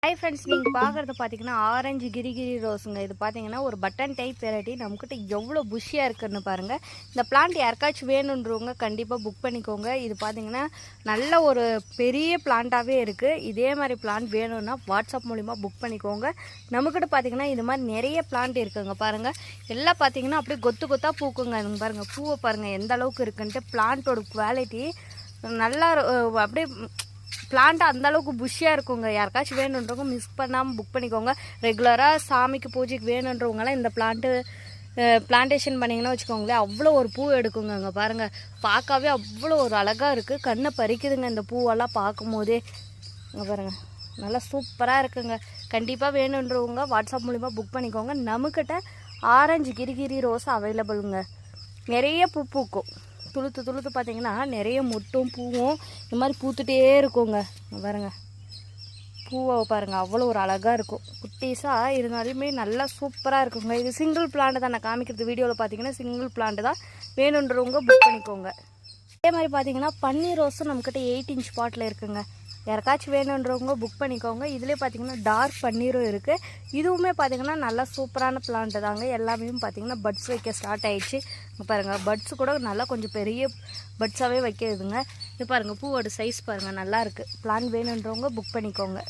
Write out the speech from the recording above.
Hi friends, நீங்கள் பார்க்குறது பார்த்தீங்கன்னா ஆரஞ்சு கிரிகிரி ரோஸுங்க. இது பார்த்தீங்கன்னா ஒரு பட்டன் டைப் வெரைட்டி. நம்மக்கிட்ட எவ்வளோ புஷ்ஷியாக இருக்குதுன்னு பாருங்கள். இந்த பிளான்ட் யாருக்காச்சும் வேணுன்றவங்க கண்டிப்பாக புக் பண்ணிக்கோங்க. இது பார்த்தீங்கன்னா நல்ல ஒரு பெரிய பிளான்ட்டாகவே இருக்குது. இதே மாதிரி பிளான்ட் வேணும்னா வாட்ஸ்அப் மூலிமா புக் பண்ணிக்கோங்க. நம்மக்கிட்ட பார்த்தீங்கன்னா இது மாதிரி நிறைய பிளான்ட் இருக்குங்க. பாருங்கள், எல்லாம் பார்த்தீங்கன்னா அப்படியே கொத்து கொத்தாக பூக்குங்க. அதுங்க பாருங்கள், பூவை பாருங்கள் எந்த அளவுக்கு இருக்குன்ட்டு. பிளான்ட்டோட குவாலிட்டி நல்லா அப்படியே பிளான்ட் அந்தளவுக்கு புஷ்ஷியாக இருக்குங்க. யாருக்காச்சும் வேணுன்றவங்க மிஸ் பண்ணாமல் புக் பண்ணிக்கோங்க. ரெகுலராக சாமிக்கு பூஜைக்கு வேணுன்றவங்களாம் இந்த பிளான்டேஷன் பண்ணிங்கன்னா வச்சுக்கோங்களேன், அவ்வளோ ஒரு பூ எடுக்குங்க. அங்கே பாருங்கள், பார்க்கவே அவ்வளோ ஒரு அழகாக இருக்குது. கண்ணை பறிக்குதுங்க இந்த பூவெல்லாம் பார்க்கும் போதே. அங்கே பாருங்கள், நல்லா சூப்பராக இருக்குங்க. கண்டிப்பாக வேணுன்றவங்க வாட்ஸ்அப் மூலிமா புக் பண்ணிக்கோங்க. நம்மக்கிட்ட ஆரஞ்சு கிரிகிரி ரோஸ் அவைலபிளுங்க. நிறைய பூ பூக்கும். துளுத்து பார்த்தீங்கன்னா நிறைய மொட்டும் பூவும் இந்த மாதிரி பூத்துட்டே இருக்குங்க. பாருங்க, பூவை பாருங்கள், அவ்வளோ ஒரு அழகாக இருக்கும். குட்டீஸாக இருந்தாலுமே நல்லா சூப்பராக இருக்குங்க. இது சிங்கிள் பிளான்ட் தான். நான் காமிக்கிறது வீடியோவில் பார்த்தீங்கன்னா சிங்கிள் பிளான்ட் தான். வேணுன்றவங்க புக் பண்ணிக்கோங்க. அதே மாதிரி பார்த்தீங்கன்னா பன்னீர் ரோஸும் நம்மக்கிட்ட 8 இன்ச் பாட்டில் இருக்குங்க. யாருக்காச்சும் வேணுன்றவங்க புக் பண்ணிக்கோங்க. இதிலே பார்த்தீங்கன்னா டார்க் பன்னீரும் இருக்குது. இதுவுமே பார்த்தீங்கன்னா நல்லா சூப்பரான பிளான்ட்டு தாங்க. எல்லாமே பார்த்தீங்கன்னா பட்ஸ் வைக்க ஸ்டார்ட் ஆகிடுச்சு. பாருங்கள், பட்ஸு கூட நல்லா கொஞ்சம் பெரிய பட்ஸாகவே வைக்கிறதுங்க. இது பாருங்கள், பூவோட சைஸ் பாருங்கள், நல்லா இருக்குது. பிளான் வேணுன்றவங்க புக் பண்ணிக்கோங்க.